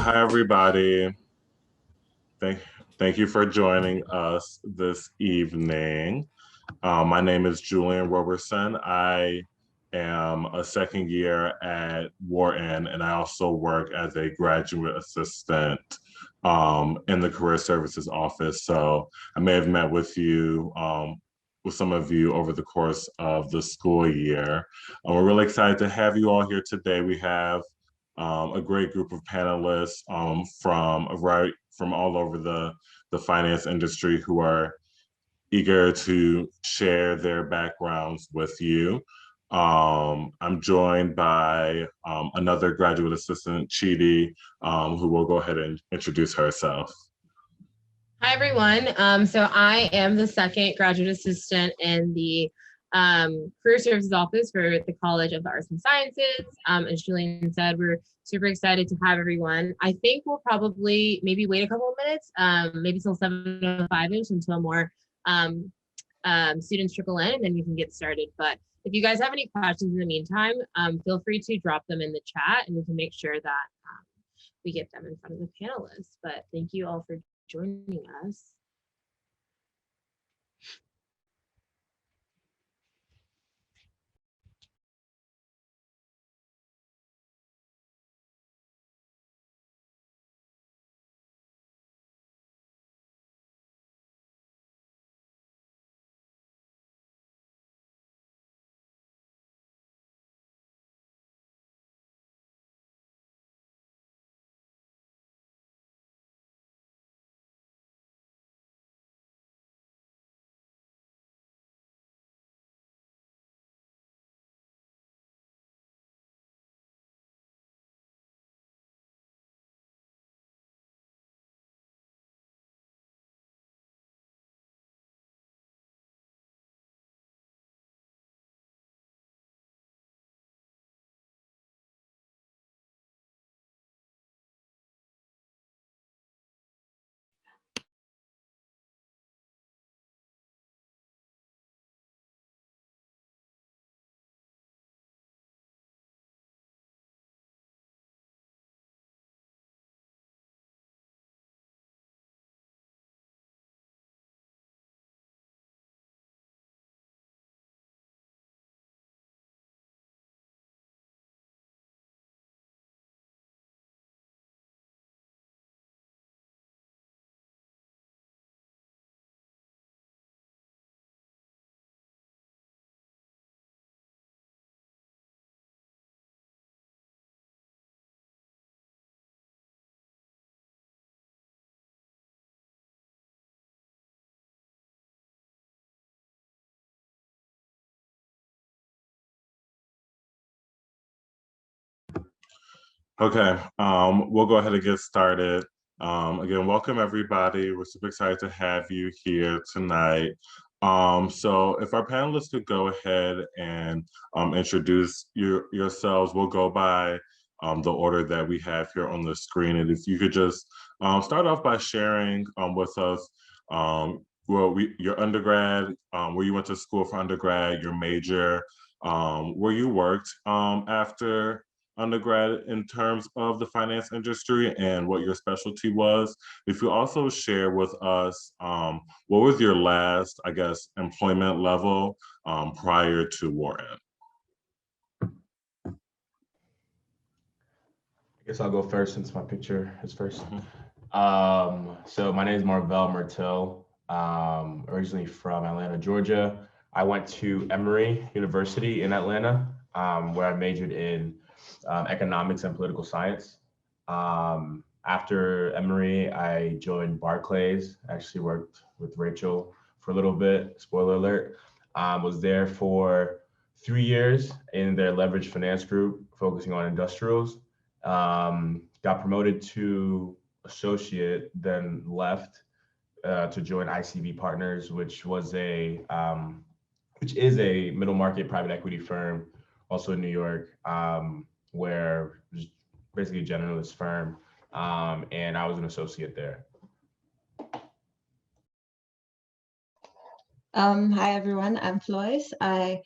Hi, everybody. Thank, thank you for joining us this evening. My name is Julian Roberson. I am a second year at Wharton, and I also work as a graduate assistant in the Career Services Office. So I may have met with some of you over the course of the school year. We're really excited to have you all here today. We have a great group of panelists from all over the finance industry who are eager to share their backgrounds with you. I'm joined by another graduate assistant, Chidi, who will go ahead and introduce herself. Hi, everyone. So I am the second graduate assistant in the Career Services Office for the College of the Arts and Sciences. As Julian said, we're super excited to have everyone. I think we'll probably maybe wait a couple of minutes, maybe till 7:05-ish until more students trickle in, and then we can get started. But if you guys have any questions in the meantime, feel free to drop them in the chat, and we can make sure that we get them in front of the panelists. But thank you all for joining us. Okay, we'll go ahead and get started. Again, welcome everybody. We're super excited to have you here tonight. So if our panelists could go ahead and introduce yourselves, we'll go by the order that we have here on the screen. And if you could just start off by sharing with us your undergrad, where you went to school for undergrad, your major, where you worked after undergrad in terms of the finance industry and what your specialty was. If you also share with us what was your last, I guess, employment level prior to Wharton? I guess I'll go first since my picture is first. So my name is Marvell Martel, originally from Atlanta, Georgia. I went to Emory University in Atlanta, where I majored in economics and political science. After Emory, I joined Barclays. I actually worked with Rachel for a little bit, spoiler alert. Was there for 3 years in their leveraged finance group, focusing on industrials. Got promoted to associate, then left to join ICV Partners, which is a middle market private equity firm, also in New York, where it was basically a generalist firm, and I was an associate there. Hi everyone, I'm Floyce. I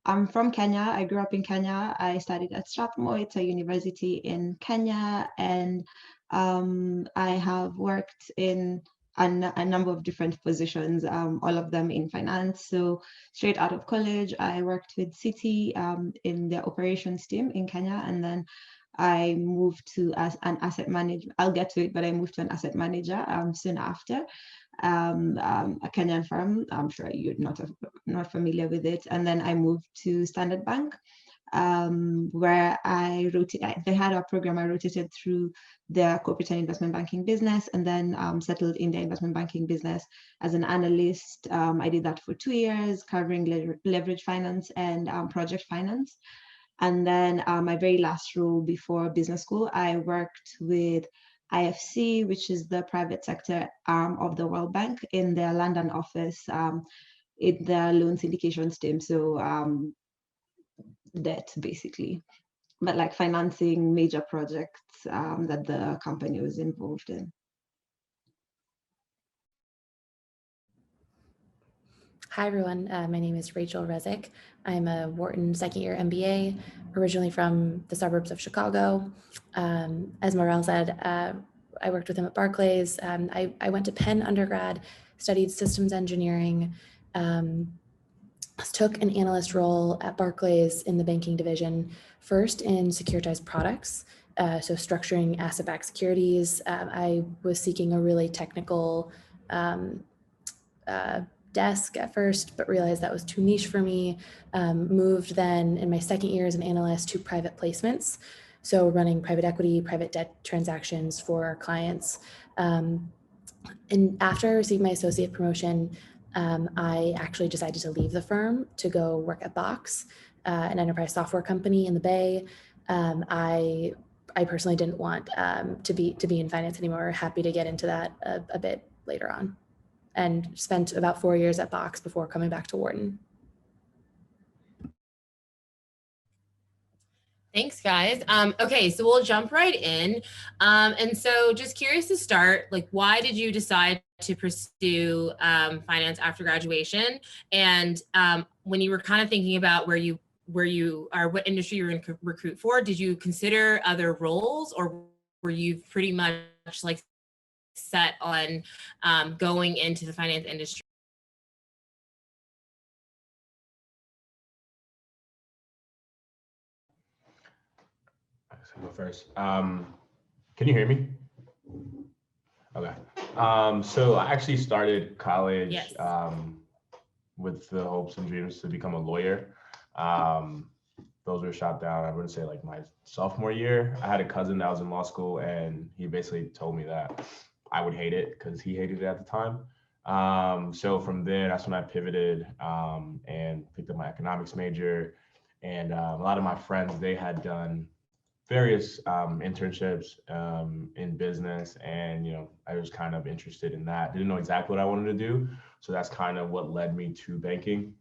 I'm from Kenya. I grew up in Kenya. I studied at Strathmore. It's a university in Kenya, and I have worked in a number of different positions, all of them in finance. So straight out of college, I worked with Citi in the operations team in Kenya, and then I moved to as an asset manager. I'll get to it, but I moved to an asset manager soon after. A Kenyan firm. I'm sure you're not familiar with it. And then I moved to Standard Bank, where they had a program I rotated through their corporate and investment banking business, and then settled in the investment banking business as an analyst. I did that for 2 years, covering leverage finance and project finance. And then my very last role before business school, I worked with IFC, which is the private sector arm of the World Bank, in their London office, in their loan syndications team. So debt, basically, but like financing major projects that the company was involved in. Hi, everyone. My name is Rachel Rezik. I'm a Wharton second-year MBA, originally from the suburbs of Chicago. As Morel said, I worked with him at Barclays. I went to Penn undergrad, studied systems engineering, took an analyst role at Barclays in the banking division, first in securitized products, so structuring asset-backed securities. I was seeking a really technical desk at first, but realized that was too niche for me. Moved then in my second year as an analyst to private placements. So running private equity, private debt transactions for our clients. And after I received my associate promotion, I actually decided to leave the firm to go work at Box, an enterprise software company in the Bay. I personally didn't want to be in finance anymore. Happy to get into that a bit later on, and spent about 4 years at Box before coming back to Wharton. Thanks, guys. Okay, so we'll jump right in. And so just curious to start, like, why did you decide to pursue finance after graduation? And when you were kind of thinking about where you are, what industry you're going to recruit for, did you consider other roles, or were you pretty much like set on going into the finance industry? Go first. Can you hear me? Okay. So I actually started college Yes. with the hopes and dreams to become a lawyer. Those were shot down, I wouldn't say like my sophomore year. I had a cousin that was in law school, and he basically told me that I would hate it because he hated it at the time. So from there, that's when I pivoted and picked up my economics major. And a lot of my friends, they had done various internships in business, and I was kind of interested in that. Didn't know exactly what I wanted to do, so that's kind of what led me to banking.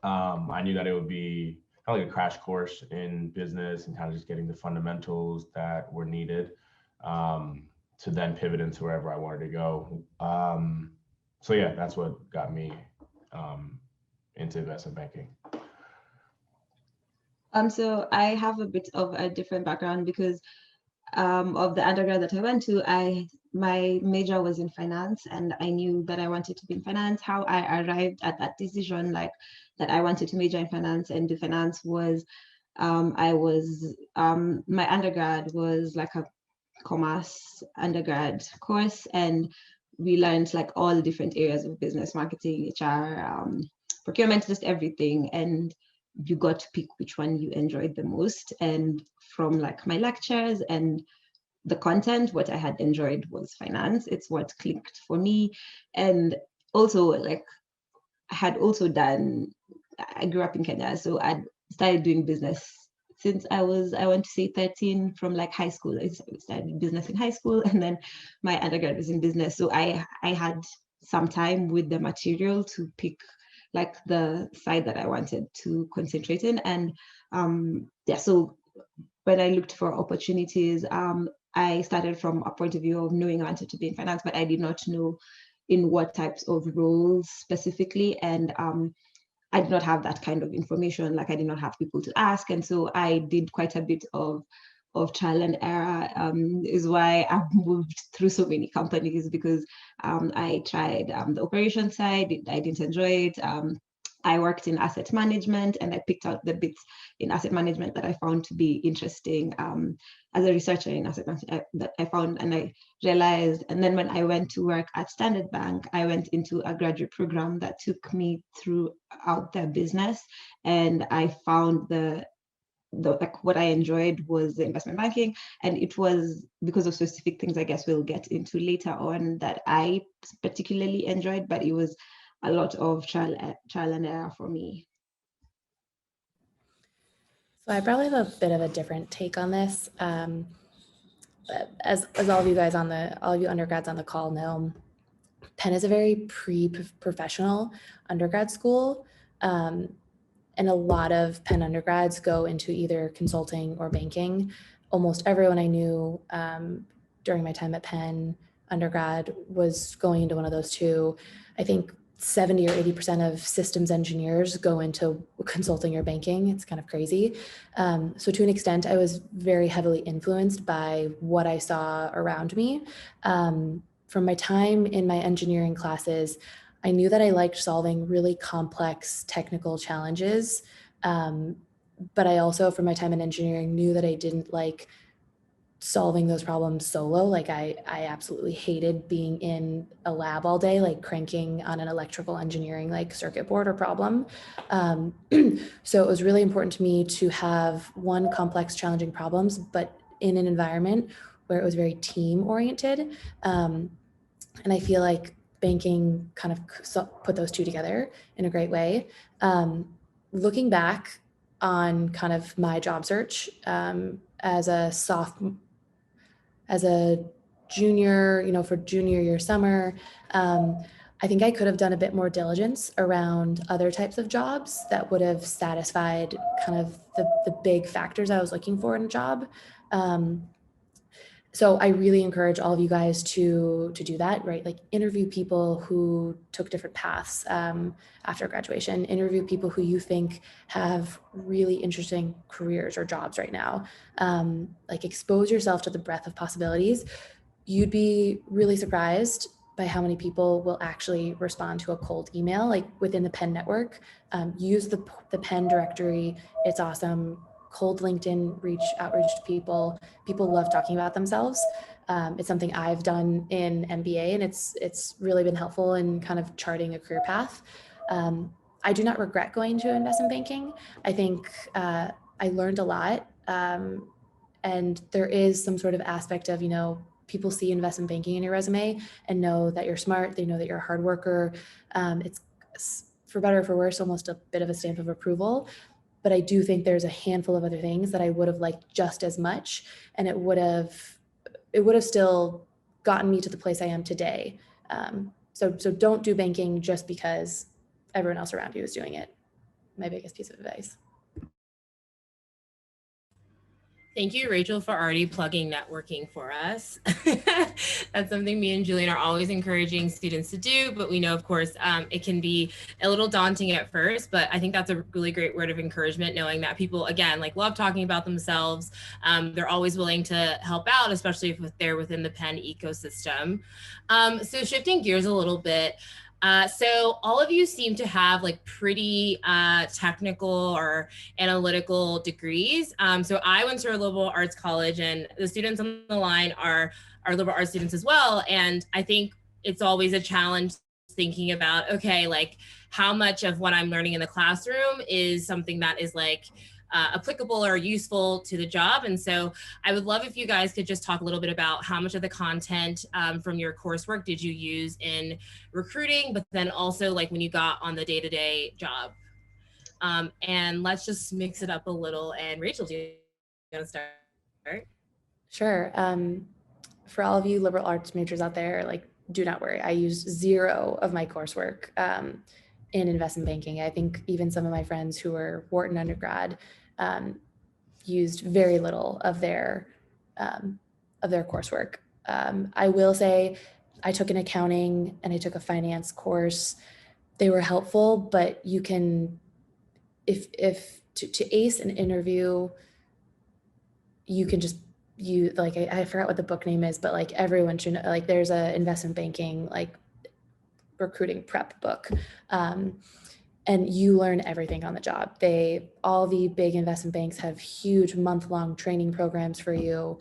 I knew that it would be kind of like a crash course in business and kind of just getting the fundamentals that were needed to then pivot into wherever I wanted to go. So yeah, that's what got me into investment banking. So I have a bit of a different background because of the undergrad that I went to. My major was in finance, and I knew that I wanted to be in finance. How I arrived at that decision, like that I wanted to major in finance and do finance, was my undergrad was like a commerce undergrad course, and we learned like all different areas of business, marketing, HR, procurement, just everything. And you got to pick which one you enjoyed the most. And from like my lectures and the content, what I had enjoyed was finance. It's what clicked for me. And also, like, I grew up in Kenya, so I started doing business since I want to say 13, from like high school. I started business in high school, and then my undergrad was in business. So I had some time with the material to pick like the side that I wanted to concentrate in. And so when I looked for opportunities, I started from a point of view of knowing I wanted to be in finance, but I did not know in what types of roles specifically. And I did not have that kind of information. Like I did not have people to ask. And so I did quite a bit of trial and error, is why I've moved through so many companies, because I tried the operation side. I didn't enjoy it. I worked in asset management, and I picked out the bits in asset management that I found to be interesting. As a researcher in asset management, that I found, and I realized, and then when I went to work at Standard Bank, I went into a graduate program that took me throughout their business, and I found like what I enjoyed was the investment banking, and it was because of specific things I guess we'll get into later on that I particularly enjoyed, but it was a lot of trial and error for me. So I probably have a bit of a different take on this. As all of you guys all of you undergrads on the call know, Penn is a very pre-professional undergrad school. And a lot of Penn undergrads go into either consulting or banking. Almost everyone I knew during my time at Penn undergrad was going into one of those two. I think 70 or 80% of systems engineers go into consulting or banking. It's kind of crazy. So to an extent, I was very heavily influenced by what I saw around me. From my time in my engineering classes, I knew that I liked solving really complex technical challenges. But I also, from my time in engineering, knew that I didn't like solving those problems solo. Like I absolutely hated being in a lab all day, like cranking on an electrical engineering like circuit board or problem. So it was really important to me to have one, complex, challenging problems, but in an environment where it was very team oriented. And I feel like banking kind of put those two together in a great way. Looking back on kind of my job search as a junior, for junior year summer, I think I could have done a bit more diligence around other types of jobs that would have satisfied kind of the big factors I was looking for in a job. So I really encourage all of you guys to do that, right? Like interview people who took different paths after graduation, interview people who you think have really interesting careers or jobs right now. Like expose yourself to the breadth of possibilities. You'd be really surprised by how many people will actually respond to a cold email, like within the Penn network. Use the Penn directory. It's awesome. Cold LinkedIn outreach to people. People love talking about themselves. It's something I've done in MBA, and it's really been helpful in kind of charting a career path. I do not regret going to investment banking. I think I learned a lot, and there is some sort of aspect of, people see investment banking in your resume and know that you're smart. They know that you're a hard worker. It's, for better or for worse, almost a bit of a stamp of approval. But I do think there's a handful of other things that I would have liked just as much, and it would have still gotten me to the place I am today. So don't do banking just because everyone else around you is doing it. My biggest piece of advice. Thank you, Rachel, for already plugging networking for us. That's something me and Julian are always encouraging students to do, but we know, of course, it can be a little daunting at first, but I think that's a really great word of encouragement, knowing that people, again, like love talking about themselves. They're always willing to help out, especially if they're within the Penn ecosystem. So shifting gears a little bit, so all of you seem to have like pretty technical or analytical degrees. So I went to a liberal arts college, and the students on the line are liberal arts students as well. And I think it's always a challenge thinking about, okay, like how much of what I'm learning in the classroom is something that is like applicable or useful to the job. And so I would love if you guys could just talk a little bit about how much of the content from your coursework did you use in recruiting, but then also like when you got on the day-to-day job. And let's just mix it up a little. And Rachel, do you want to start? Sure. For all of you liberal arts majors out there, like, do not worry. I used zero of my coursework in investment banking. I think even some of my friends who were Wharton undergrad used very little of their coursework. I will say I took an accounting and I took a finance course. They were helpful, but you can if to ace an interview, you can just, I forgot what the book name is, but like everyone should know, like there's a investment banking, like recruiting prep book. And you learn everything on the job. All the big investment banks have huge month-long training programs for you.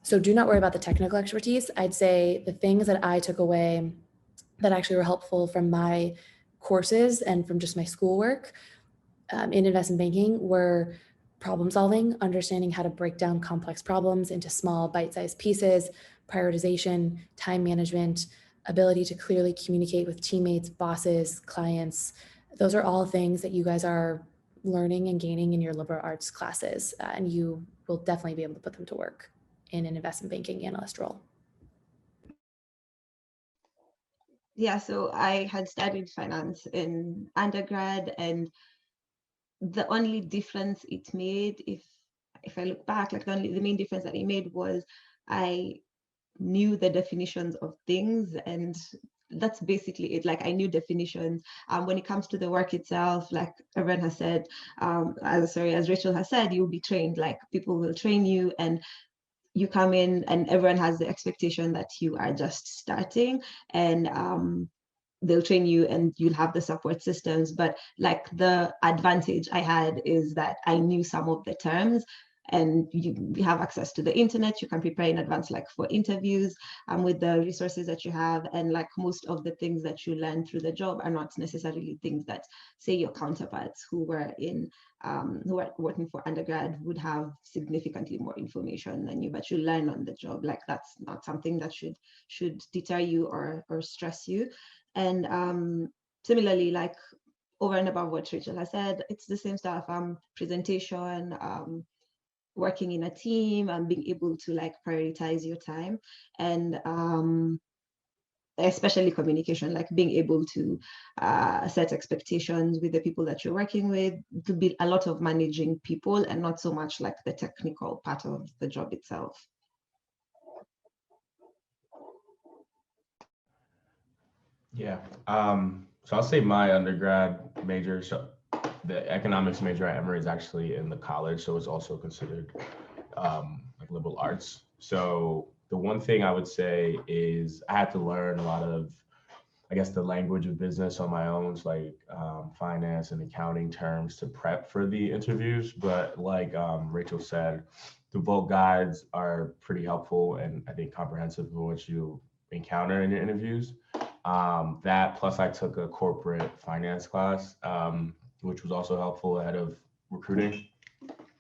So do not worry about the technical expertise. I'd say the things that I took away that actually were helpful from my courses and from just my schoolwork in investment banking were problem solving, understanding how to break down complex problems into small bite-sized pieces, prioritization, time management, ability to clearly communicate with teammates, bosses, clients. Those are all things that you guys are learning and gaining in your liberal arts classes, and you will definitely be able to put them to work in an investment banking analyst role. Yeah, so I had studied finance in undergrad, and the only difference it made, if I look back, like the main difference that it made was I knew the definitions of things, and that's basically it. Like I knew definitions. When it comes to the work itself, like everyone has said, as Rachel has said, you'll be trained. Like people will train you, and you come in, and everyone has the expectation that you are just starting, and they'll train you, and you'll have the support systems. But like the advantage I had is that I knew some of the terms, and you have access to the internet. You can prepare in advance, like for interviews, with the resources that you have. And like most of the things that you learn through the job are not necessarily things that, say, your counterparts who were working for undergrad would have significantly more information than you, but you learn on the job. Like that's not something that should deter you or stress you. And similarly, like over and above what Rachel has said, it's the same stuff. Presentation, working in a team, and being able to like prioritize your time, and especially communication, like being able to set expectations with the people that you're working with. To be a lot of managing people, and not so much like the technical part of the job itself. Yeah. So I'll say my undergrad major, so the economics major at Emory is actually in the college, so it's also considered like liberal arts. So the one thing I would say is I had to learn a lot of, I guess, the language of business on my own, so like finance and accounting terms to prep for the interviews. But like Rachel said, the Volt guides are pretty helpful and I think comprehensive for what you encounter in your interviews. That plus I took a corporate finance class, which was also helpful ahead of recruiting.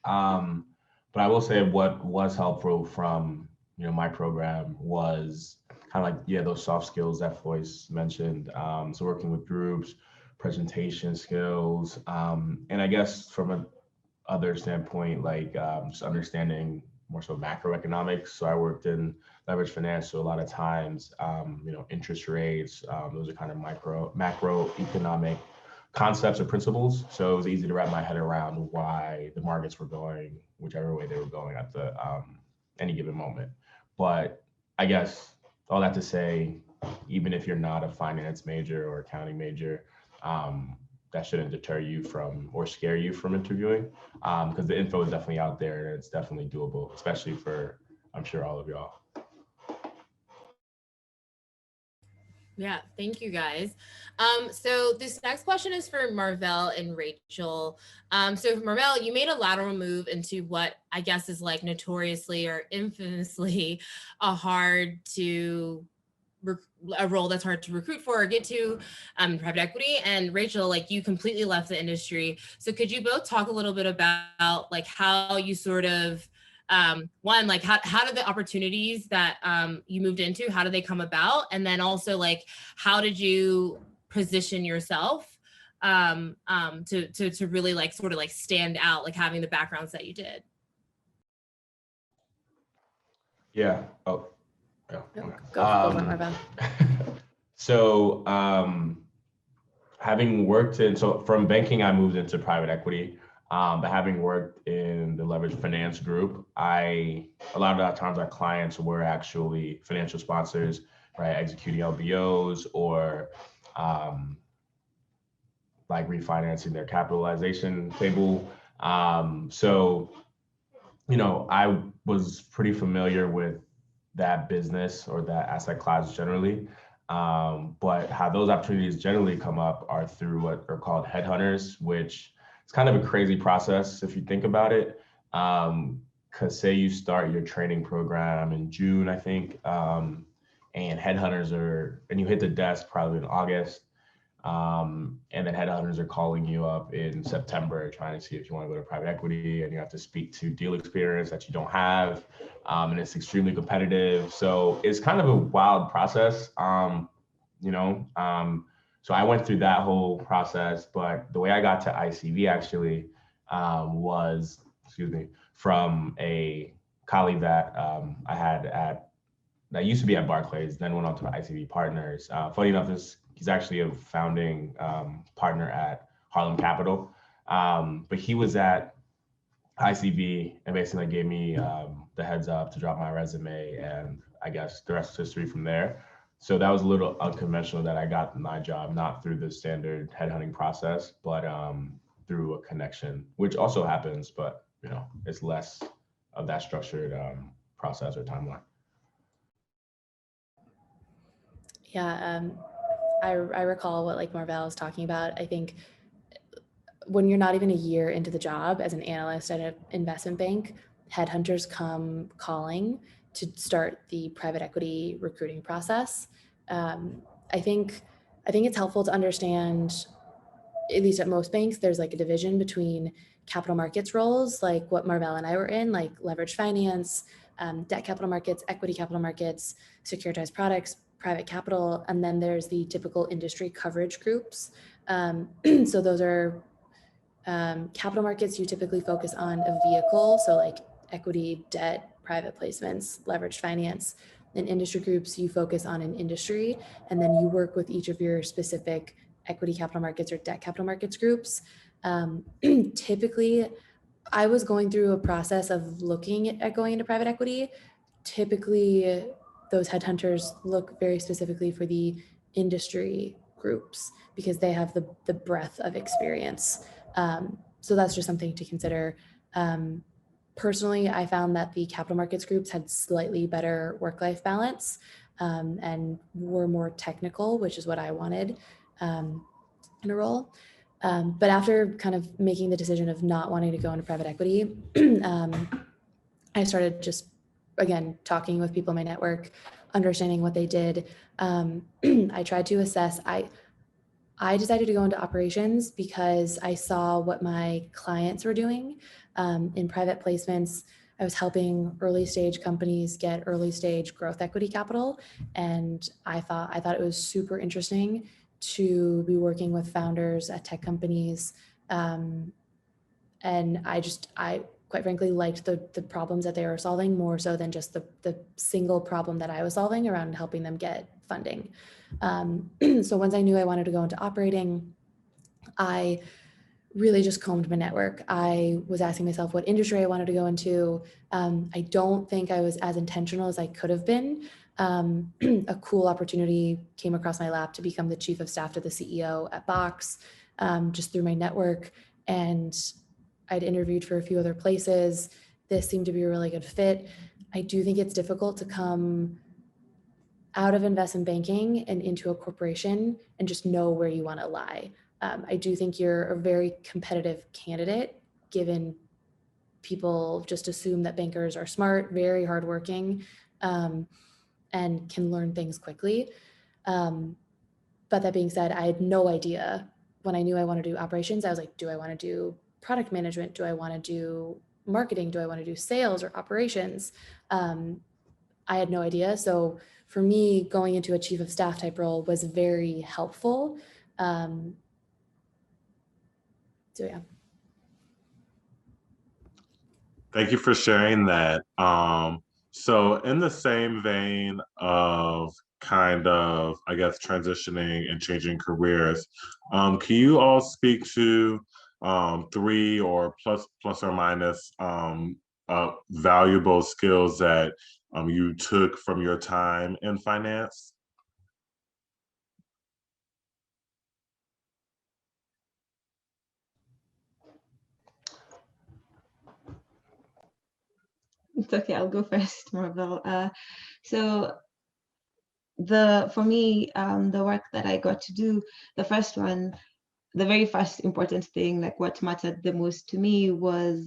But I will say what was helpful from my program was kind of like, yeah, those soft skills that Floyce mentioned. So working with groups, presentation skills, and I guess from a other standpoint, like just understanding more so macroeconomics. So I worked in leverage finance, so a lot of times, interest rates, those are kind of macroeconomic concepts or principles. So it was easy to wrap my head around why the markets were going whichever way they were going at the any given moment. But I guess all that to say, even if you're not a finance major or accounting major, that shouldn't deter you from or scare you from interviewing, because the info is definitely out there and it's definitely doable, especially for, I'm sure, all of y'all. Yeah, thank you guys. So this next question is for Marvell and Rachel. So Marvell, you made a lateral move into what I guess is like notoriously or infamously a role that's hard to recruit for or get to, private equity. And Rachel, like you completely left the industry. So could you both talk a little bit about like how you sort of, one, like how did the opportunities that you moved into, how did they come about? And then also like, how did you position yourself to really like sort of like stand out, like having the backgrounds that you did? Yeah. Oh, yeah. Go for it, Marvell. So having worked so from banking, I moved into private equity. But having worked in the leverage finance group, a lot of times our clients were actually financial sponsors, right? Executing LBOs or like refinancing their capitalization table. So, you know, I was pretty familiar with that business or that asset class generally. But how those opportunities generally come up are through what are called headhunters, which is kind of a crazy process if you think about it. Because say you start your training program in June, I think, and and you hit the desk probably in August. And then headhunters are calling you up in September trying to see if you want to go to private equity, and you have to speak to deal experience that you don't have. And it's extremely competitive. So it's kind of a wild process, you know. So I went through that whole process, but the way I got to ICV actually was, excuse me, from a colleague that I had that used to be at Barclays, then went on to ICV Partners. Funny enough, he's actually a founding partner at Harlem Capital, but he was at ICV and basically gave me the heads up to drop my resume, and I guess the rest is history from there. So that was a little unconventional that I got my job, not through the standard headhunting process, but through a connection, which also happens, but you know, it's less of that structured process or timeline. Yeah, I recall what like Marvell was talking about. I think when you're not even a year into the job as an analyst at an investment bank, headhunters come calling to start the private equity recruiting process. I think it's helpful to understand, at least at most banks, there's like a division between capital markets roles, like what Marvell and I were in, like leverage finance, debt capital markets, equity capital markets, securitized products, private capital, and then there's the typical industry coverage groups. So those are capital markets, you typically focus on a vehicle, so like equity, debt, private placements, leveraged finance. In industry groups, you focus on an industry, and then you work with each of your specific equity capital markets or debt capital markets groups. Typically, I was going through a process of looking at going into private equity. Typically, those headhunters look very specifically for the industry groups because they have the breadth of experience. So that's just something to consider. Personally, I found that the capital markets groups had slightly better work-life balance and were more technical, which is what I wanted in a role. But after kind of making the decision of not wanting to go into private equity, I started just, again, talking with people in my network, understanding what they did. I tried to assess, I decided to go into operations because I saw what my clients were doing in private placements. I was helping early stage companies get early stage growth equity capital. And I thought it was super interesting to be working with founders at tech companies. And I quite frankly liked the problems that they were solving more so than just the single problem that I was solving around helping them get funding. So once I knew I wanted to go into operating, I really just combed my network. I was asking myself what industry I wanted to go into. I don't think I was as intentional as I could have been. A cool opportunity came across my lap to become the chief of staff to the CEO at Box, just through my network. And I'd interviewed for a few other places. This seemed to be a really good fit. I do think it's difficult to come out of investment banking and into a corporation and just know where you want to lie. I do think you're a very competitive candidate, given people just assume that bankers are smart, very hardworking, and can learn things quickly. But that being said, I had no idea when I knew I wanted to do operations. I was like, do I want to do product management? Do I want to do marketing? Do I want to do sales or operations? I had no idea. So for me, going into a chief of staff type role was very helpful. So yeah. Thank you for sharing that. So in the same vein of kind of, I guess, transitioning and changing careers, can you all speak to three or plus or minus valuable skills that you took from your time in finance? It's okay, I'll go first, Marvel. So for me, the work that I got to do, the very first important thing, like what mattered the most to me was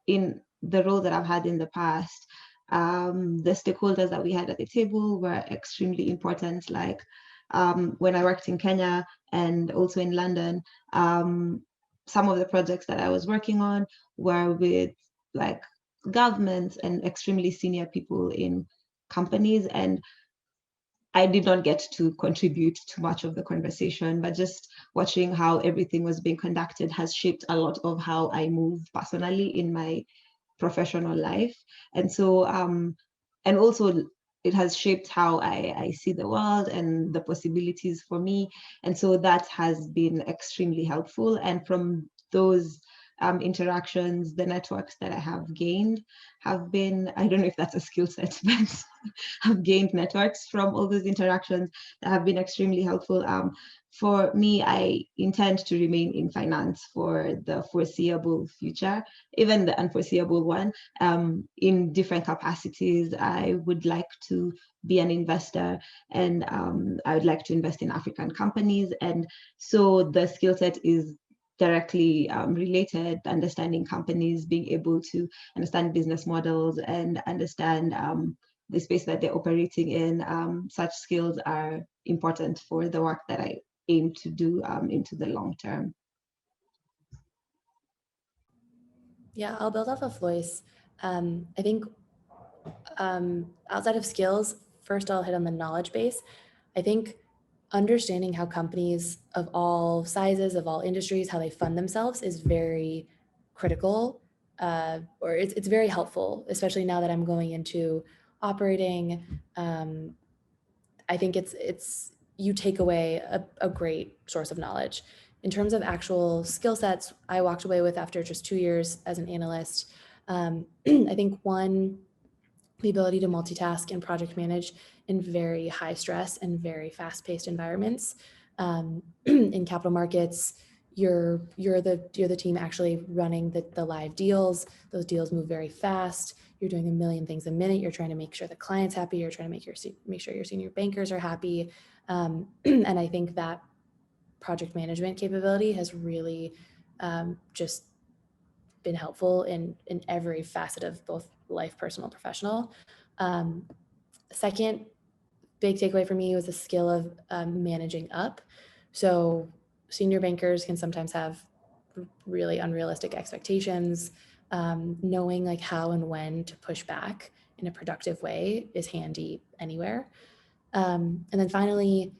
in the role that I've had in the past. The stakeholders that we had at the table were extremely important. Like when I worked in Kenya and also in London, some of the projects that I was working on were with like governments and extremely senior people in companies, and I did not get to contribute too much of the conversation, but just watching how everything was being conducted has shaped a lot of how I move personally in my professional life. And so, and also it has shaped how I see the world and the possibilities for me. And so that has been extremely helpful. And from those interactions, the networks that I have gained have been, I don't know if that's a skill set, but I've gained networks from all those interactions that have been extremely helpful. For me, I intend to remain in finance for the foreseeable future, even the unforeseeable one, in different capacities. I would like to be an investor, and I would like to invest in African companies. And so the skill set is directly related, understanding companies, being able to understand business models and understand the space that they're operating in. Such skills are important for the work that I aim to do into the long term. Yeah, I'll build off of Floyce. I think outside of skills, first I'll hit on the knowledge base. I think understanding how companies of all sizes, of all industries, how they fund themselves is very critical, or it's very helpful, especially now that I'm going into operating. I think it's you take away a great source of knowledge. In terms of actual skill sets, I walked away with after just 2 years as an analyst. I think one, the ability to multitask and project manage in very high stress and very fast-paced environments. In capital markets, you're the team actually running the live deals. Those deals move very fast. You're doing a million things a minute. You're trying to make sure the client's happy. You're trying to make sure your senior bankers are happy. And I think that project management capability has really just been helpful in every facet of both life, personal, professional. Second big takeaway for me was the skill of managing up. So senior bankers can sometimes have really unrealistic expectations. Knowing like how and when to push back in a productive way is handy anywhere. And then finally,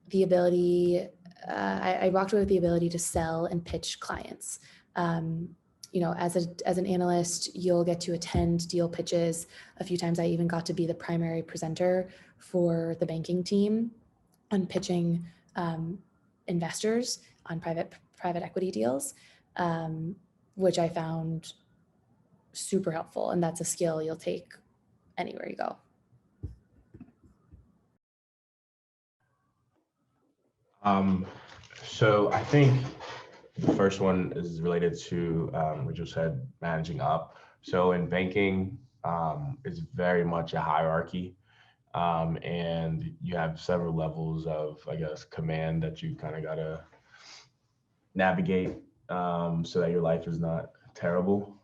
the ability, I walked away with the ability to sell and pitch clients. As an analyst, you'll get to attend deal pitches. A few times I even got to be the primary presenter for the banking team on pitching investors on private equity deals, which I found super helpful. And that's a skill you'll take anywhere you go. So I think the first one is related to what you said, managing up. So in banking, it's very much a hierarchy. And you have several levels of, I guess, command that you kind of got to navigate so that your life is not terrible.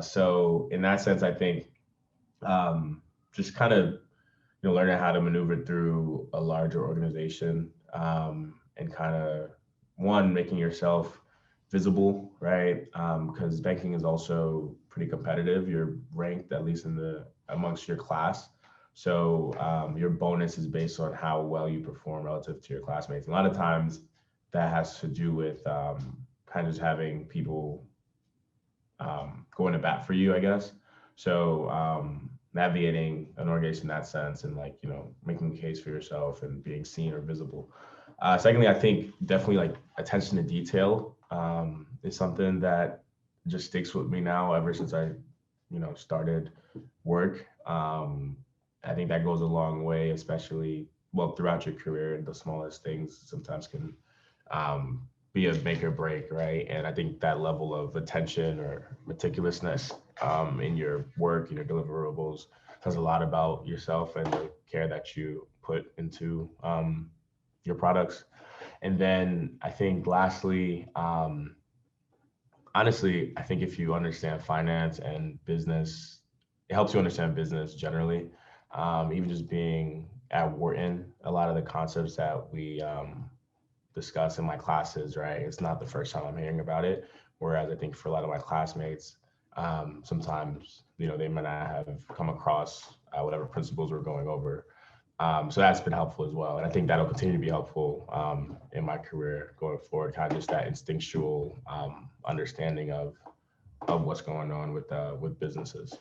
So in that sense, I think just kind of learning how to maneuver through a larger organization and kind of making yourself visible, right? Because banking is also pretty competitive. You're ranked at least amongst your class. So your bonus is based on how well you perform relative to your classmates. A lot of times that has to do with kind of just having people going to bat for you, I guess. So navigating an organization in that sense and making a case for yourself and being seen or visible. Secondly, I think definitely attention to detail is something that just sticks with me now ever since I started work. I think that goes a long way, especially throughout your career. The smallest things sometimes can be a make or break, right? And I think that level of attention or meticulousness in your work, in your deliverables, says a lot about yourself and the care that you put into your products. And then I think lastly, honestly, I think if you understand finance and business, it helps you understand business generally. Even just being at Wharton, a lot of the concepts that we discuss in my classes, right? It's not the first time I'm hearing about it. Whereas I think for a lot of my classmates, sometimes, they might not have come across whatever principles we're going over. So that's been helpful as well. And I think that'll continue to be helpful in my career going forward, kind of just that instinctual understanding of what's going on with businesses.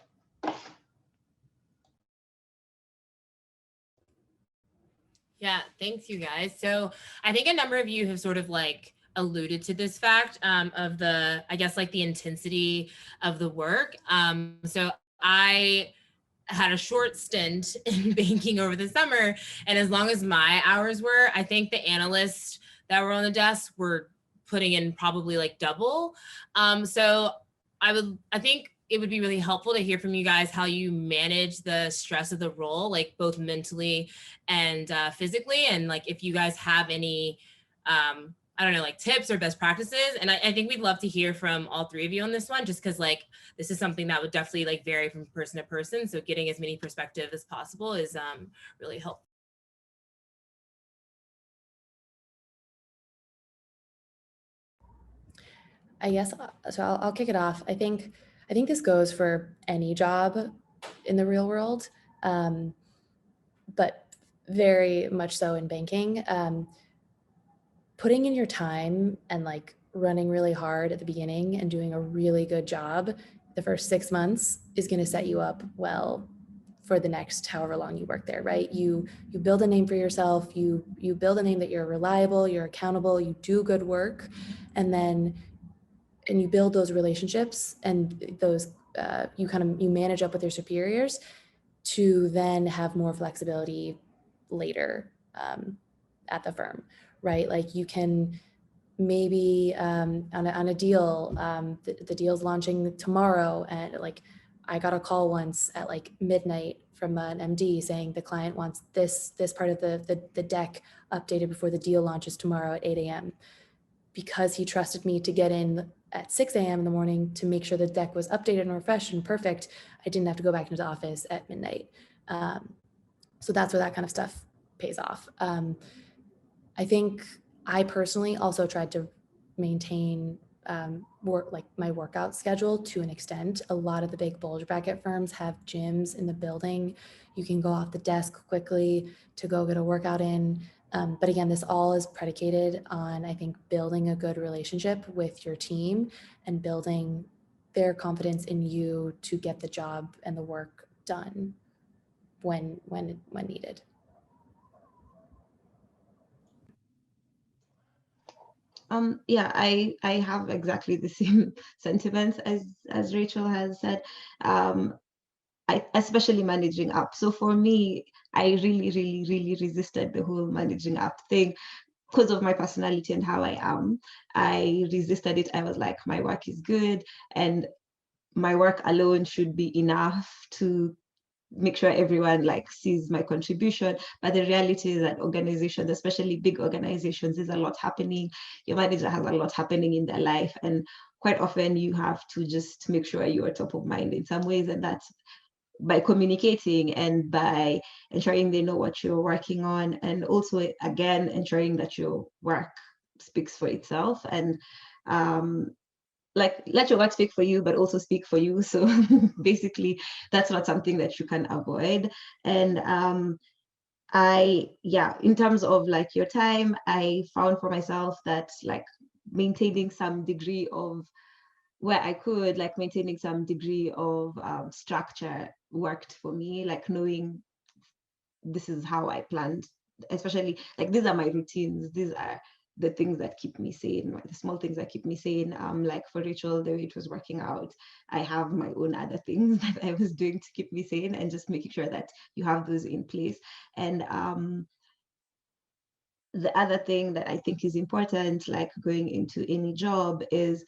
Yeah, thanks, you guys. So I think a number of you have sort of like alluded to this fact of the, I guess, like the intensity of the work. So I had a short stint in banking over the summer, and as long as my hours were, I think the analysts that were on the desk were putting in probably like double. So I think it would be really helpful to hear from you guys how you manage the stress of the role, like both mentally and physically, and like if you guys have any I don't know, like tips or best practices. And I think we'd love to hear from all three of you on this one, just because like this is something that would definitely like vary from person to person. So getting as many perspectives as possible is really helpful. I guess so. I'll kick it off. I think this goes for any job in the real world, but very much so in banking. Putting in your time and like running really hard at the beginning and doing a really good job the first 6 months is going to set you up well for the next however long you work there, right? You build a name for yourself. You build a name that you're reliable, you're accountable, you do good work, and you build those relationships and those you manage up with your superiors to then have more flexibility later at the firm, right? Like you can maybe on a deal, the deal's launching tomorrow, and like I got a call once at like midnight from an MD saying the client wants this part of the deck updated before the deal launches tomorrow at 8 a.m. Because he trusted me to get in at 6 a.m. in the morning to make sure the deck was updated and refreshed and perfect, I didn't have to go back into the office at midnight. So that's where that kind of stuff pays off. I think I personally also tried to maintain my workout schedule to an extent. A lot of the big bulge bracket firms have gyms in the building. You can go off the desk quickly to go get a workout in. But again, this all is predicated on, I think, building a good relationship with your team and building their confidence in you to get the job and the work done when needed. Yeah, I have exactly the same sentiments as Rachel has said. I especially managing up. So for me, I really resisted the whole managing up thing because of my personality and how I am. I resisted it. I was like, my work is good and my work alone should be enough to make sure everyone like sees my contribution. But the reality is that organizations, especially big organizations, there's a lot happening. Your manager has a lot happening in their life, and quite often you have to just make sure you are top of mind in some ways, and that's by communicating and by ensuring they know what you're working on, and also again ensuring that your work speaks for itself, and like let your work speak for you but also speak for you. So basically that's not something that you can avoid. And in terms of like your time, I found for myself that like maintaining some degree of where I could, like maintaining some degree of structure worked for me, like knowing this is how I planned, especially like these are my routines, these are the things that keep me sane, the small things that keep me sane. Like for Rachel, the way it was working out, I have my own other things that I was doing to keep me sane, and just making sure that you have those in place. And the other thing that I think is important, like going into any job, is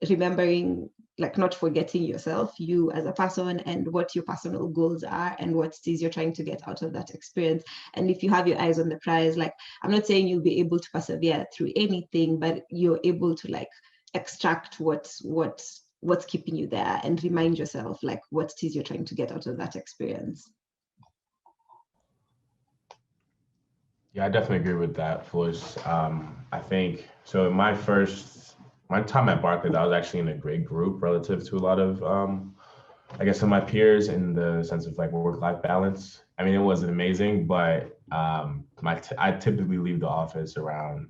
remembering, like not forgetting yourself, you as a person, and what your personal goals are and what it is you're trying to get out of that experience. And if you have your eyes on the prize, like I'm not saying you'll be able to persevere through anything, but you're able to like extract what's keeping you there and remind yourself like what it is you're trying to get out of that experience. Yeah, I definitely agree with that, Floyd. I think so. In my time at Barclays, I was actually in a great group relative to a lot of, I guess, some of my peers in the sense of like work-life balance. I mean, it wasn't amazing, but I typically leave the office around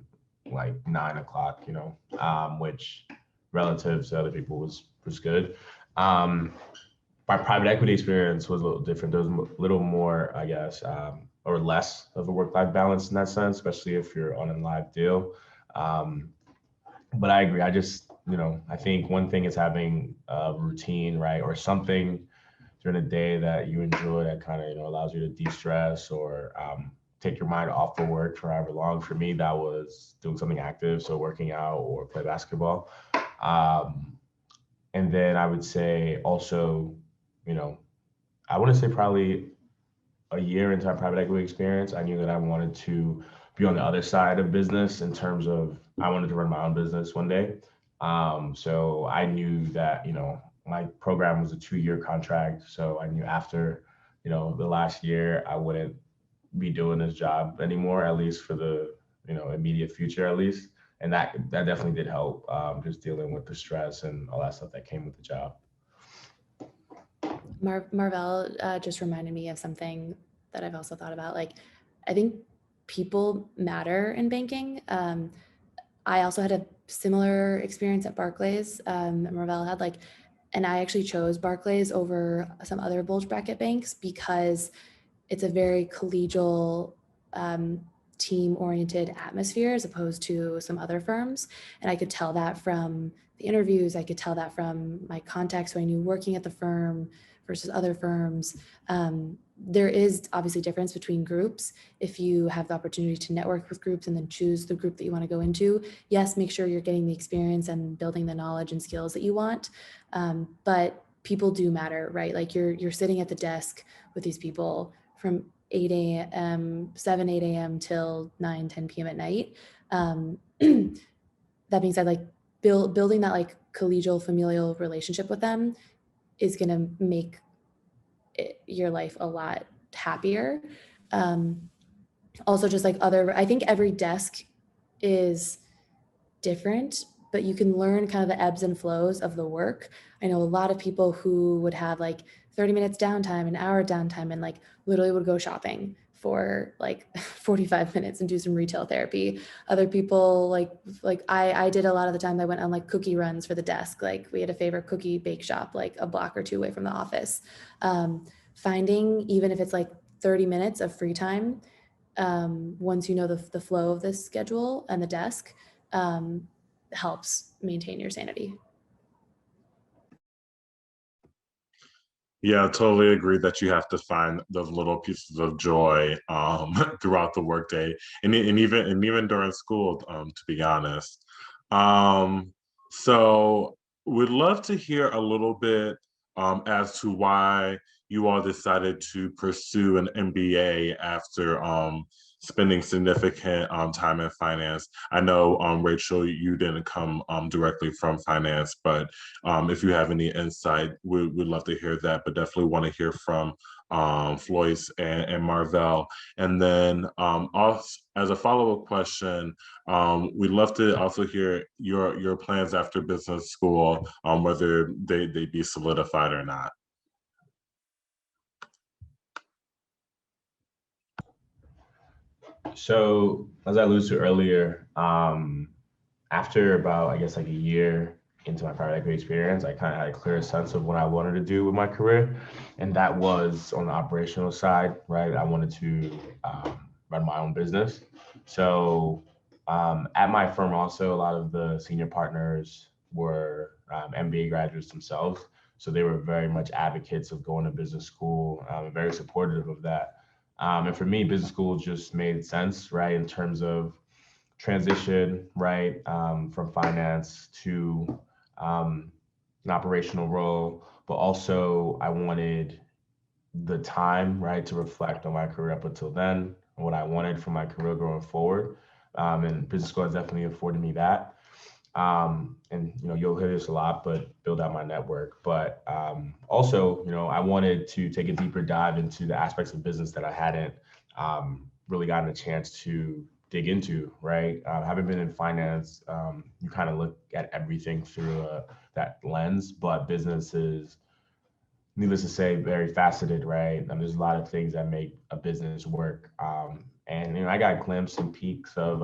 like 9 o'clock, which relative to other people was good. My private equity experience was a little different. There was a little more, I guess, or less of a work-life balance in that sense, especially if you're on a live deal. But I agree. I think one thing is having a routine, right? Or something during the day that you enjoy that kind of, allows you to de-stress or take your mind off of work for however long. For me, that was doing something active. So working out or play basketball. And then I would say also, I want to say probably a year into my private equity experience, I knew that I wanted to be on the other side of business in terms of I wanted to run my own business one day. So I knew that, my program was a 2-year contract. So I knew after, the last year, I wouldn't be doing this job anymore, at least for the, immediate future, at least. And that definitely did help, just dealing with the stress and all that stuff that came with the job. Marvell just reminded me of something that I've also thought about. Like, I think people matter in banking. I also had a similar experience at Barclays. Marvell had and I actually chose Barclays over some other bulge bracket banks because it's a very collegial, team-oriented atmosphere as opposed to some other firms. And I could tell that from the interviews. I could tell that from my contacts who I knew working at the firm versus other firms. There is obviously difference between groups. If you have the opportunity to network with groups and then choose the group that you want to go into, yes, make sure you're getting the experience and building the knowledge and skills that you want. But people do matter, right? Like you're sitting at the desk with these people from 8 a.m. till 9, 10 p.m. at night. That being said, building that collegial familial relationship with them is going to make your life a lot happier. Also just I think every desk is different, but you can learn kind of the ebbs and flows of the work. I know a lot of people who would have 30 minutes downtime, an hour downtime, and literally would go shopping for 45 minutes and do some retail therapy. Other people I did a lot of the time. I went on cookie runs for the desk. We had a favorite cookie bake shop a block or two away from the office. Finding, even if it's 30 minutes of free time, once you know the flow of this schedule and the desk, helps maintain your sanity. Yeah, I totally agree that you have to find those little pieces of joy throughout the workday, and even during school, to be honest. So we'd love to hear a little bit as to why you all decided to pursue an MBA after spending significant time in finance. I know, Rachel, you didn't come directly from finance, but if you have any insight, we'd love to hear that, but definitely want to hear from Floyce and Marvell. And then also, as a follow-up question, we'd love to also hear your plans after business school, whether they be solidified or not. So as I alluded to earlier, after about, I guess, a year into my private equity experience, I kind of had a clear sense of what I wanted to do with my career. And that was on the operational side, right? I wanted to run my own business. So at my firm also, a lot of the senior partners were MBA graduates themselves. So they were very much advocates of going to business school, very supportive of that. And for me, business school just made sense, right? In terms of transition, right, from finance to an operational role, but also I wanted the time, right, to reflect on my career up until then, and what I wanted from my career going forward. And business school has definitely afforded me that. And you'll hear this a lot, but build out my network. But also, I wanted to take a deeper dive into the aspects of business that I hadn't really gotten a chance to dig into, right? Having been in finance, you kind of look at everything through that lens, but business is, needless to say, very faceted, right? And there's a lot of things that make a business work. And I got glimpses and peaks of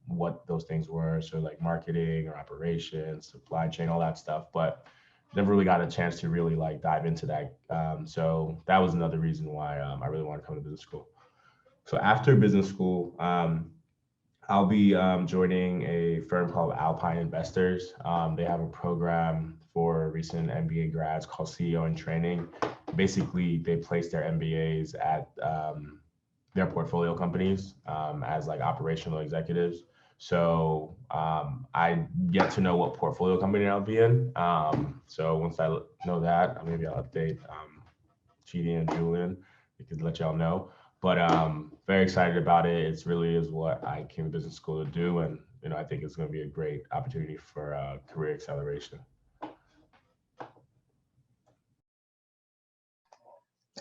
what those things were, so like marketing or operations, supply chain, all that stuff, but never really got a chance to really like dive into that. So that was another reason why I really want to come to business school. So after business school, I'll be joining a firm called Alpine Investors. They have a program for recent MBA grads called CEO in Training. Basically, they place their MBAs at their portfolio companies as like operational executives. So I get to know what portfolio company I'll be in. So once I know that, maybe I'll update Chidi and Julian. We could let y'all know. But very excited about it. It really is what I came to business school to do. And, I think it's going to be a great opportunity for career acceleration.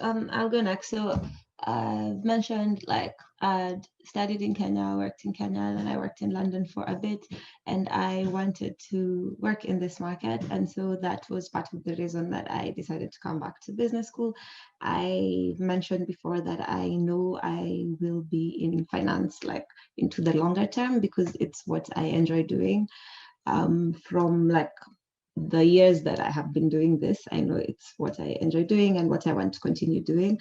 I'll go next. So I've mentioned like I'd studied in Kenya, worked in Kenya, and I worked in London for a bit, and I wanted to work in this market. And so that was part of the reason that I decided to come back to business school. I mentioned before that I know I will be in finance like into the longer term because it's what I enjoy doing. From like the years that I have been doing this, I know it's what I enjoy doing and what I want to continue doing.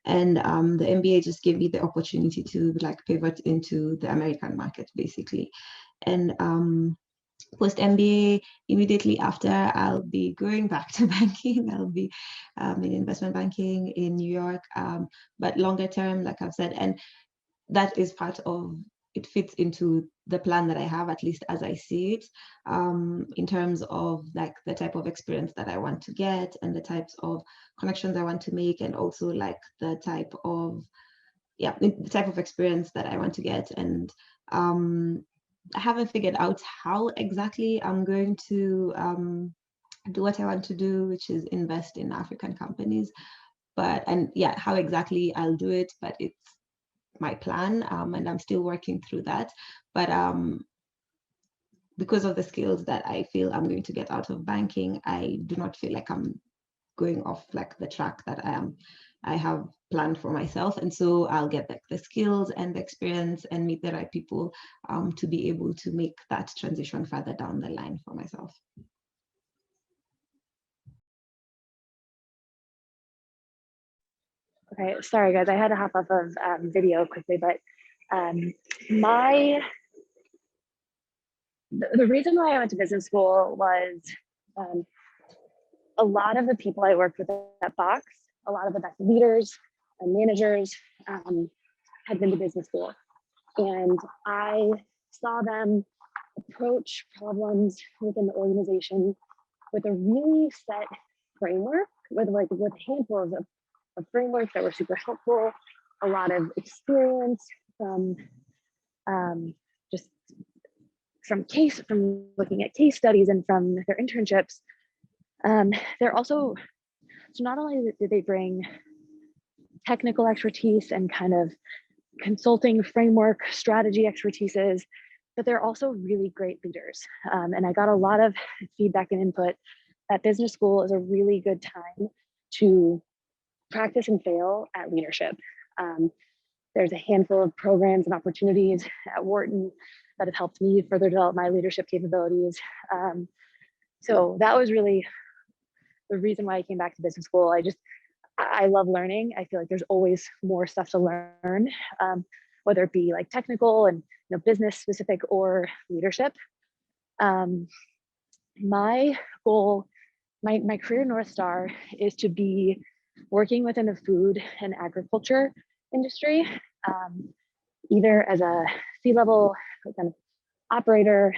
And the MBA just gave me the opportunity to like pivot into the American market basically. And post MBA, immediately after, I'll be going back to banking. I'll be in investment banking in New York, but longer term, like I've said, and that is part of it, fits into the plan that I have, at least as I see it, in terms of like the type of experience that I want to get and the types of connections I want to make, and also like the type of experience that I want to get. And I haven't figured out how exactly I'm going to do what I want to do, which is invest in African companies. How exactly I'll do it, but it's my plan, and I'm still working through that. But because of the skills that I feel I'm going to get out of banking, I do not feel like I'm going off like the track that I have planned for myself. And so I'll get like the skills and the experience and meet the right people to be able to make that transition further down the line for myself. Okay, sorry guys, I had to hop off of video quickly, but the reason why I went to business school was a lot of the people I worked with at Box, a lot of the best leaders and managers had been to business school. And I saw them approach problems within the organization with a really set framework, with handfuls of frameworks that were super helpful, a lot of experience from from looking at case studies and from their internships. They're also, so not only did they bring technical expertise and kind of consulting framework strategy expertises, but they're also really great leaders. And I got a lot of feedback and input that business school is a really good time to practice and fail at leadership. There's a handful of programs and opportunities at Wharton that have helped me further develop my leadership capabilities. So that was really the reason why I came back to business school. I love learning. I feel like there's always more stuff to learn, whether it be like technical and business specific or leadership. My goal, my career North Star is to be working within the food and agriculture industry, either as a C-level kind of operator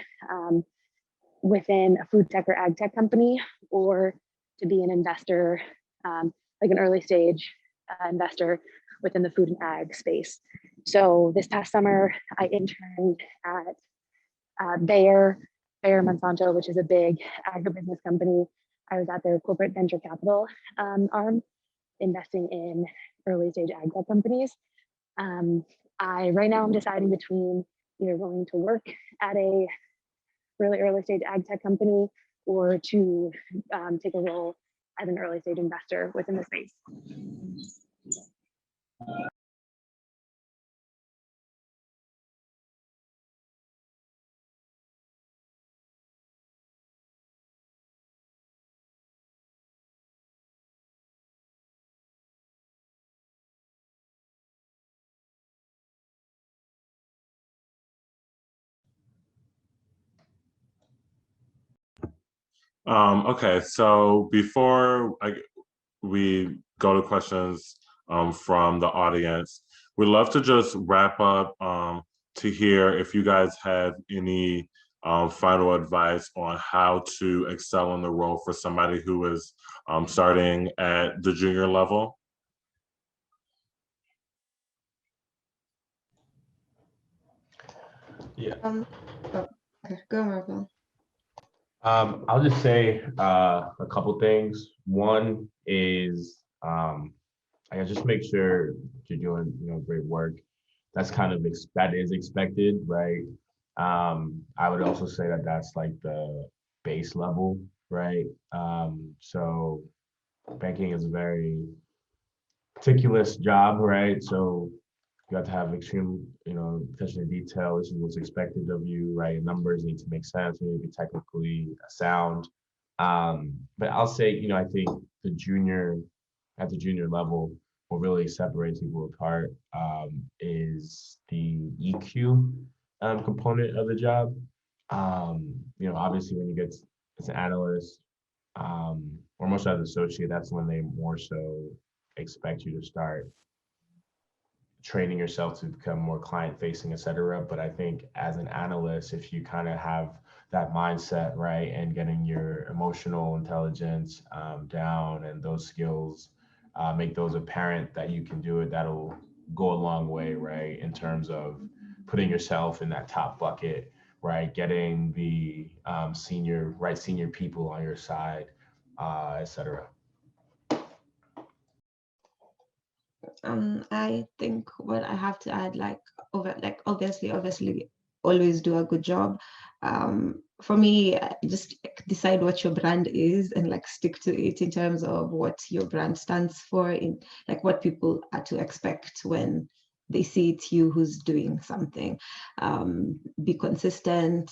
within a food tech or ag tech company, or to be an investor, like an early stage investor within the food and ag space. So this past summer, I interned at Bayer Monsanto, which is a big agribusiness company. I was at their corporate venture capital arm, investing in early stage ag tech companies. Right now I'm deciding between either going to work at a really early stage ag tech company or to take a role as an early stage investor within the space. Okay, so before we go to questions from the audience, we'd love to just wrap up to hear if you guys have any final advice on how to excel in the role for somebody who is starting at the junior level. Yeah. Okay, go, Marvel. I'll just say a couple things. One is I guess just make sure you're doing great work. That's kind of that is expected, right? I would also say that that's like the base level, right? So banking is a very meticulous job, right? So you have to have extreme, attention to detail. This is what's expected of you, right? Numbers need to make sense. You need to be technically sound. But I'll say, I think at the junior level, what really separates people apart is the EQ component of the job. Obviously when you get as an analyst or most as an associate, that's when they more so expect you to start training yourself to become more client facing, et cetera. But I think as an analyst, if you kind of have that mindset, right, and getting your emotional intelligence down and those skills, make those apparent that you can do it, that'll go a long way, right, in terms of putting yourself in that top bucket, right, getting the senior people on your side, et cetera. I think what I have to add, obviously, always do a good job. For me, just decide what your brand is and stick to it in terms of what your brand stands for, in what people are to expect when they see it's you who's doing something. Be consistent,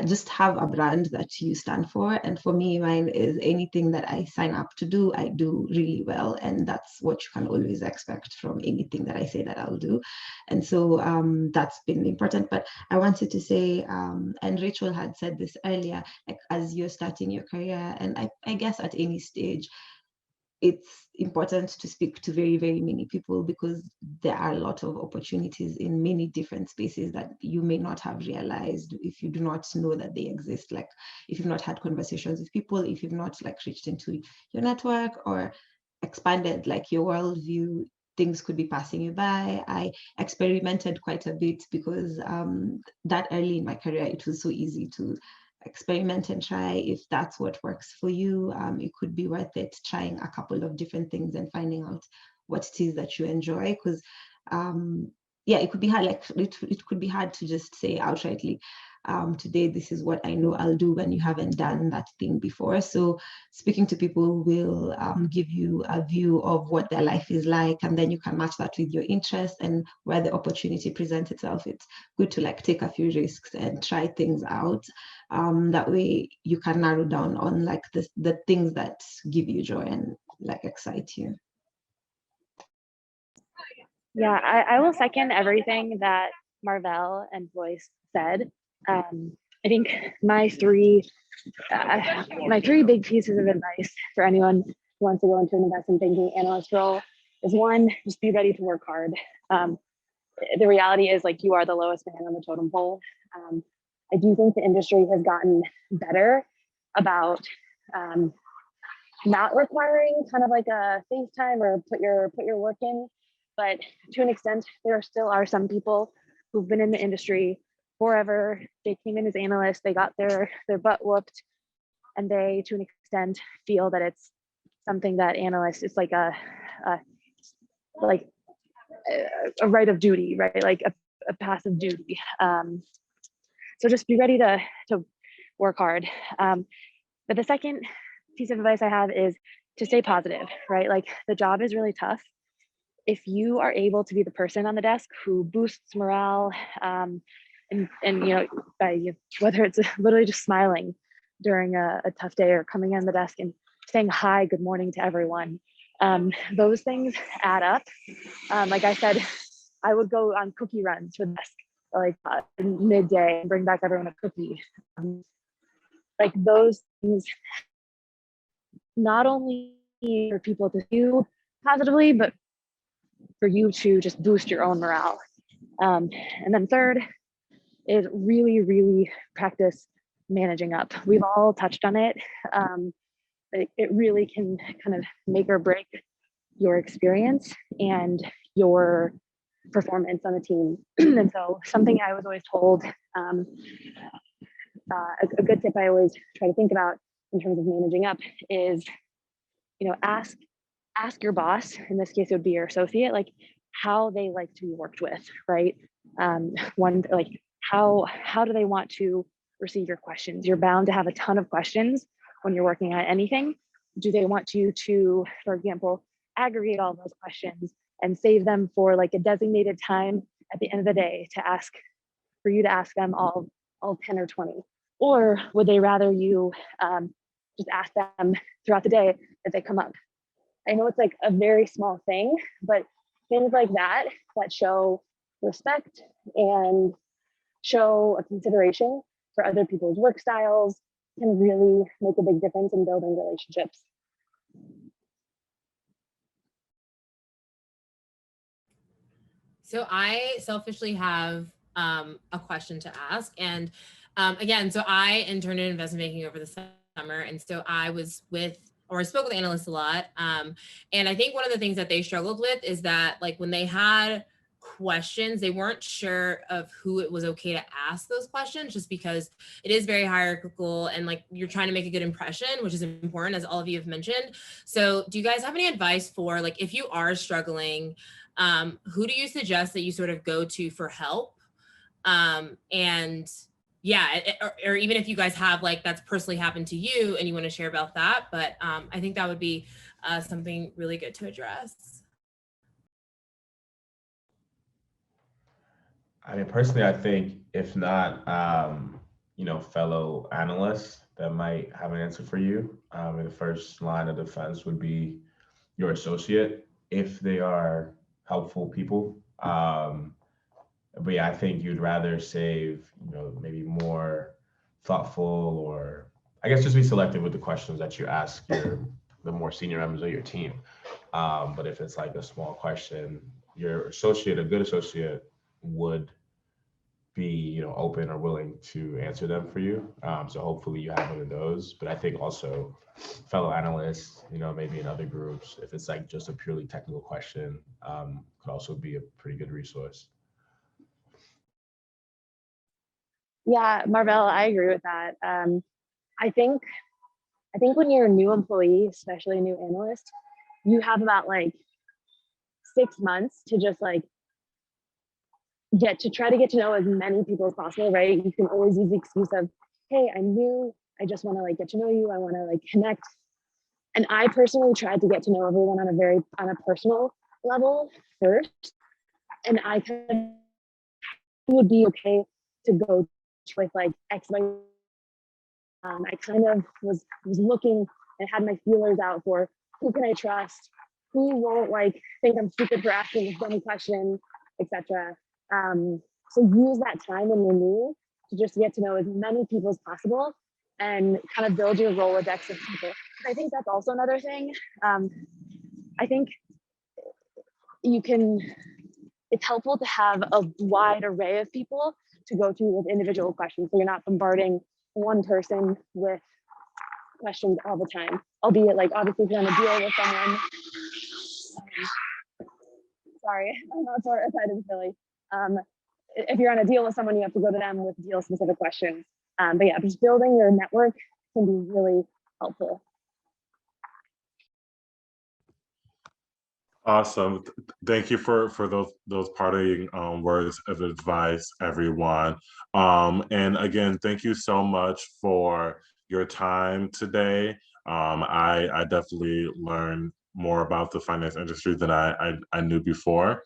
just have a brand that you stand for. And for me, mine is anything that I sign up to do, I do really well. And that's what you can always expect from anything that I say that I'll do. And so that's been important. But I wanted to say, and Rachel had said this earlier, as you're starting your career, and I guess at any stage, it's important to speak to very, very many people, because there are a lot of opportunities in many different spaces that you may not have realized if you do not know that they exist. If you've not had conversations with people, if you've not reached into your network or expanded your worldview, things could be passing you by. I experimented quite a bit because that early in my career, it was so easy to experiment and try. If that's what works for you, it could be worth it trying a couple of different things and finding out what it is that you enjoy. Because it could be hard. It could be hard to just say outrightly, today this is what I know I'll do, when you haven't done that thing before. So speaking to people will give you a view of what their life is like, and then you can match that with your interest, and where the opportunity presents itself, it's good to take a few risks and try things out. That way you can narrow down on the things that give you joy and excite you. Yeah, I will second everything that Marvell and Voice said. I think my three big pieces of advice for anyone who wants to go into an investment banking analyst role is, one, just be ready to work hard. the reality is like you are the lowest man on the totem pole. I do think the industry has gotten better about not requiring kind of like a FaceTime or put your work in, but to an extent, there still are some people who've been in the industry forever. They came in as analysts, they got their butt whooped, and they, to an extent, feel that it's something that analysts, it's like a right of duty, right? Like a passive duty. So just be ready to work hard. But the second piece of advice I have is to stay positive, right? Like the job is really tough. If you are able to be the person on the desk who boosts morale, and you know, whether it's literally just smiling during a tough day or coming on the desk and saying hi, good morning to everyone, those things add up. Like I said, I would go on cookie runs for the desk, like midday, and bring back everyone a cookie. Like those things, not only for people to do positively, but for you to just boost your own morale. And then third is really, really practice managing up. We've all touched on it. It really can kind of make or break your experience and your performance on the team. And so something I was always told, a good tip I always try to think about in terms of managing up is, you know, ask your boss, in this case it would be your associate, like how they like to be worked with, right? One, like how do they want to receive your questions? You're bound to have a ton of questions when you're working on anything. Do they want you to, for example, aggregate all those questions and save them for like a designated time at the end of the day to ask, for you to ask them all 10 or 20? Or would they rather you just ask them throughout the day as they come up? I know it's like a very small thing, but things like that show respect and show a consideration for other people's work styles can really make a big difference in building relationships. So I selfishly have a question to ask. And again, so I interned in investment banking over the summer. And so I spoke with analysts a lot. And I think one of the things that they struggled with is that like when they had questions, they weren't sure of who it was okay to ask those questions, just because it is very hierarchical and like you're trying to make a good impression, which is important, as all of you have mentioned. So do you guys have any advice for like, if you are struggling, who do you suggest that you sort of go to for help? And yeah, or even if you guys have like that's personally happened to you and you want to share about that, but I think that would be something really good to address. I mean, personally, I think if not, you know, fellow analysts that might have an answer for you. And the first line of defense would be your associate, if they are helpful people. But yeah, I think you'd rather save, you know, maybe more thoughtful, or I guess just be selective with the questions that you ask the more senior members of your team. But if it's like a small question, your associate, a good associate, would be, you know, open or willing to answer them for you. So hopefully you have one of those. But I think also fellow analysts, you know, maybe in other groups, if it's like just a purely technical question, could also be a pretty good resource. Yeah, Marvell, I agree with that. I think when you're a new employee, especially a new analyst, you have about like 6 months to just like try to get to know as many people as possible, right? You can always use the excuse of, hey, I'm new, I just want to like get to know you, I want to like connect. And I personally tried to get to know everyone on a personal level first. And I kind of would be okay to go with like X, Y. I kind of was looking and had my feelers out for who can I trust, who won't like think I'm stupid for asking this dumb question, etc. So use that time when you're new to just get to know as many people as possible and kind of build your Rolodex of people. I think that's also another thing. I think you can it's helpful to have a wide array of people to go to with individual questions. So you're not bombarding one person with questions all the time, albeit like obviously if you're on a deal with someone, sorry, I'm not so outside of Philly. If you're on a deal with someone, you have to go to them with deal specific questions. But yeah, just building your network can be really helpful. Awesome. Thank you for those parting words of advice, everyone. And again, thank you so much for your time today. I definitely learned more about the finance industry than I knew before.